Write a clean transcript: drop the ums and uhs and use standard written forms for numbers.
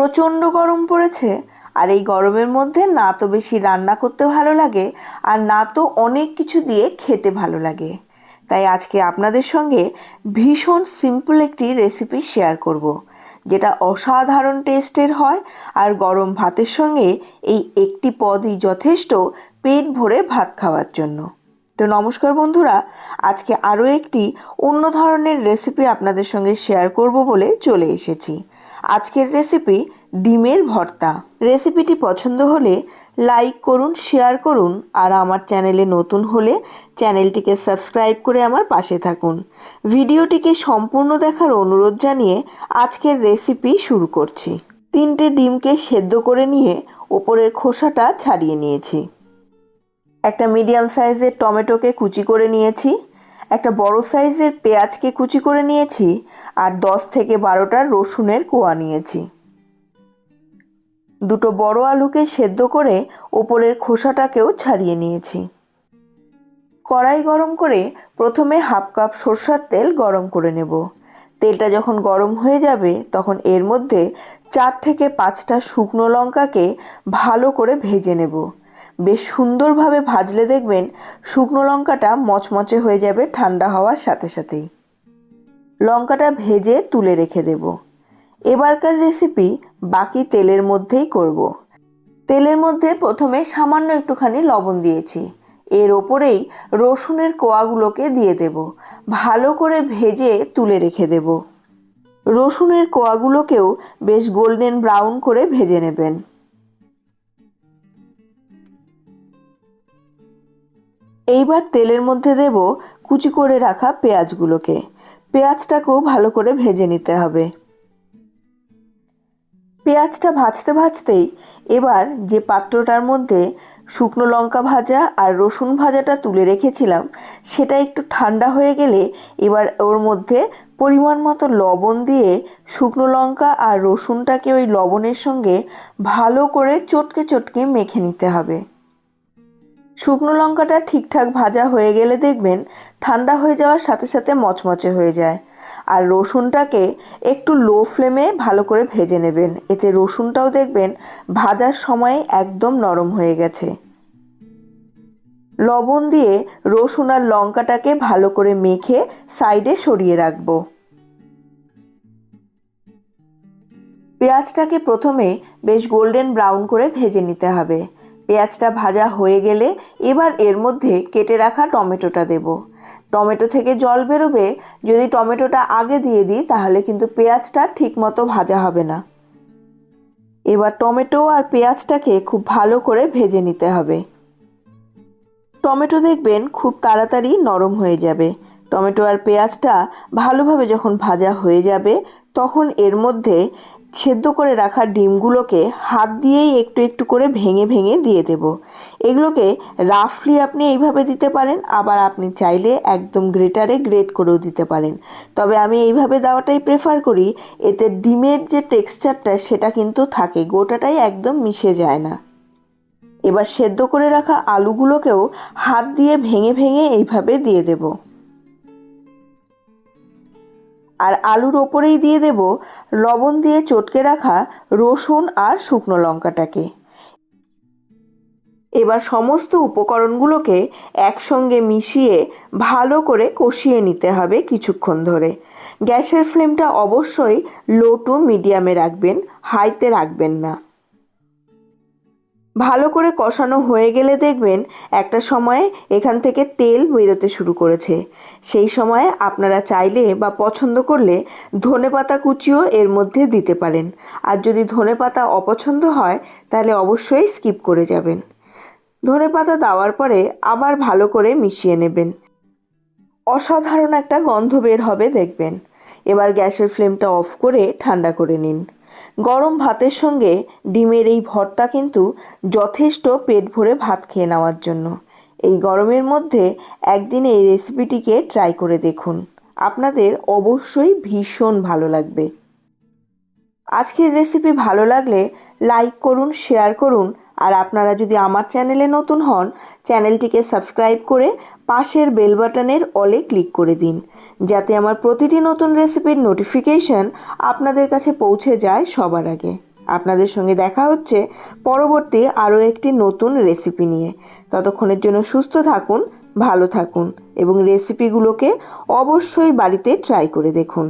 প্রচণ্ড গরম পড়েছে। আর এই গরমের মধ্যে না তো বেশি রান্না করতে ভালো লাগে আর না তো অনেক কিছু দিয়ে খেতে ভালো লাগে। তাই আজকে আপনাদের সঙ্গে ভীষণ সিম্পল একটি রেসিপি শেয়ার করব, যেটা অসাধারণ টেস্টের হয়। আর গরম ভাতের সঙ্গে এই একটি পদই যথেষ্ট পেট ভরে ভাত খাওয়ার জন্য। তো নমস্কার বন্ধুরা, আজকে আরও একটি অন্য ধরনের রেসিপি আপনাদের সঙ্গে শেয়ার করব বলে চলে এসেছি। আজকের রেসিপি ডিমের ভর্তা। রেসিপিটি পছন্দ হলে লাইক করুন, শেয়ার করুন, আর আমার চ্যানেলে নতুন হলে চ্যানেলটিকে সাবস্ক্রাইব করে আমার পাশে থাকুন। ভিডিওটিকে সম্পূর্ণ দেখার অনুরোধ জানিয়ে আজকের রেসিপি শুরু করছি। 3টে ডিমকে সেদ্ধ করে নিয়ে ওপরের খোসাটা ছাড়িয়ে নিয়েছি। একটা মিডিয়াম সাইজের টমেটোকে কুচি করে নিয়েছি। একটা বড় সাইজের পেঁয়াজকে কুচি করে নিয়েছি। আর 10 থেকে 12টা রসুনের কোয়া নিয়েছি। দুটো বড় আলুকে সেদ্ধ করে ওপরের খোসাটাকেও ছাড়িয়ে নিয়েছি। কড়াই গরম করে প্রথমে হাফ কাপ সরষের তেল গরম করে নেব। তেলটা যখন গরম হয়ে যাবে তখন এর মধ্যে 4 থেকে 5টা শুকনো লঙ্কাকে ভালো করে ভেজে নেব। বেশ সুন্দরভাবে ভাজলে দেখবেন শুকনো লঙ্কাটা মচমচে হয়ে যাবে ঠান্ডা হওয়ার সাথে সাথেই। লঙ্কাটা ভেজে তুলে রেখে দেব। এবারকার রেসিপি বাকি তেলের মধ্যেই করব। তেলের মধ্যে প্রথমে সামান্য একটুখানি লবণ দিয়েছি। এর ওপরেই রসুনের কোয়াগুলোকে দিয়ে দেব। ভালো করে ভেজে তুলে রেখে দেব। রসুনের কোয়াগুলোকেও বেশ গোল্ডেন ব্রাউন করে ভেজে নেবেন। এইবার তেলের মধ্যে দেব কুচি করে রাখা পেঁয়াজগুলোকে। পেঁয়াজটাকেও ভালো করে ভেজে নিতে হবে। পেঁয়াজটা ভাজতে ভাজতেই এবার যে পাত্রটার মধ্যে শুকনো লঙ্কা ভাজা আর রসুন ভাজাটা তুলে রেখেছিলাম সেটা একটু ঠান্ডা হয়ে গেলে এবার ওর মধ্যে পরিমাণ মতো লবণ দিয়ে শুকনো লঙ্কা আর রসুনটাকে ওই লবণের সঙ্গে ভালো করে চটকে চটকে মেখে নিতে হবে। শুকনো লঙ্কাটা ঠিকঠাক ভাজা হয়ে গেলে দেখবেন ঠান্ডা হয়ে যাওয়ার সাথে সাথে মচমচে হয়ে যায়। আর রসুনটাকে একটু লো ফ্লেমে ভালো করে ভেজে নেবেন। এতে রসুনটাও দেখবেন ভাজার সময় একদম নরম হয়ে গেছে। লবণ দিয়ে রসুন আর লঙ্কাটাকে ভালো করে মেখে সাইডে সরিয়ে রাখবো। পেঁয়াজটাকে প্রথমে বেশ গোল্ডেন ব্রাউন করে ভেজে নিতে হবে। পেঁয়াজটা ভাজা হয়ে গেলে এবার এর মধ্যে কেটে রাখা টমেটোটা দেব। টমেটো থেকে জল বেরোবে। যদি টমেটোটা আগে দিয়ে দিই তাহলে কিন্তু পেঁয়াজটা ঠিকমতো ভাজা হবে না। এবার টমেটো আর পেঁয়াজটাকে খুব ভালো করে ভেজে নিতে হবে। টমেটো দেখবেন খুব তাড়াতাড়ি নরম হয়ে যাবে। টমেটো আর পেঁয়াজটা ভালোভাবে যখন ভাজা হয়ে যাবে তখন এর মধ্যে সেদ্ধ করে রাখা ডিমগুলোকে হাত দিয়েই একটু একটু করে ভেঙে ভেঙে দিয়ে দেব। এগুলোকে রাফলি আপনি এইভাবে দিতে পারেন, আবার আপনি চাইলে একদম গ্রেটারে গ্রেট করেও দিতে পারেন। তবে আমি এইভাবে দেওয়াটাই প্রেফার করি। এতে ডিমের যে টেক্সচারটা সেটা কিন্তু থাকে, গোটাটাই একদম মিশে যায় না। এবার সেদ্ধ করে রাখা আলুগুলোকেও হাত দিয়ে ভেঙে ভেঙে এইভাবে দিয়ে দেব। আর আলুর ওপরেই দিয়ে দেব লবণ দিয়ে চটকে রাখা রসুন আর শুকনো লঙ্কাটাকে। এবার সমস্ত উপকরণগুলোকে একসঙ্গে মিশিয়ে ভালো করে কষিয়ে নিতে হবে কিছুক্ষণ ধরে। গ্যাসের ফ্লেমটা অবশ্যই লো টু মিডিয়ামে রাখবেন, হাইতে রাখবেন না। ভালো করে কষানো হয়ে গেলে দেখবেন একটা সময়ে এখান থেকে তেল বেরোতে শুরু করেছে। সেই সময়ে আপনারা চাইলে বা পছন্দ করলে ধনেপাতা কুচিও এর মধ্যে দিতে পারেন। আর যদি ধনেপাতা অপছন্দ হয় তাহলে অবশ্যই স্কিপ করে যাবেন। ধনেপাতা দেওয়ার পরে আবার ভালো করে মিশিয়ে নেবেন। অসাধারণ একটা গন্ধ বের হবে দেখবেন। এবার গ্যাসের ফ্লেমটা অফ করে ঠান্ডা করে নিন। গরম ভাতের সঙ্গে ডিমের এই ভর্তা কিন্তু যথেষ্ট পেট ভরে ভাত খেয়ে নেওয়ার জন্য। এই গরমের মধ্যে একদিন এই রেসিপিটিকে ট্রাই করে দেখুন, আপনাদের অবশ্যই ভীষণ ভালো লাগবে। আজকের রেসিপি ভালো লাগলে লাইক করুন, শেয়ার করুন, আর আপনারা যদি আমার চ্যানেলে নতুন হন চ্যানেলটিকে সাবস্ক্রাইব করে পাশের বেল বাটনের অলে ক্লিক করে দিন, যাতে আমার প্রতিটি নতুন রেসিপির নোটিফিকেশন আপনাদের কাছে পৌঁছে যায় সবার আগে। আপনাদের সঙ্গে দেখা হচ্ছে পরবর্তী আরও একটি নতুন রেসিপি নিয়ে। ততক্ষণের জন্য সুস্থ থাকুন, ভালো থাকুন এবং রেসিপিগুলোকে অবশ্যই বাড়িতে ট্রাই করে দেখুন।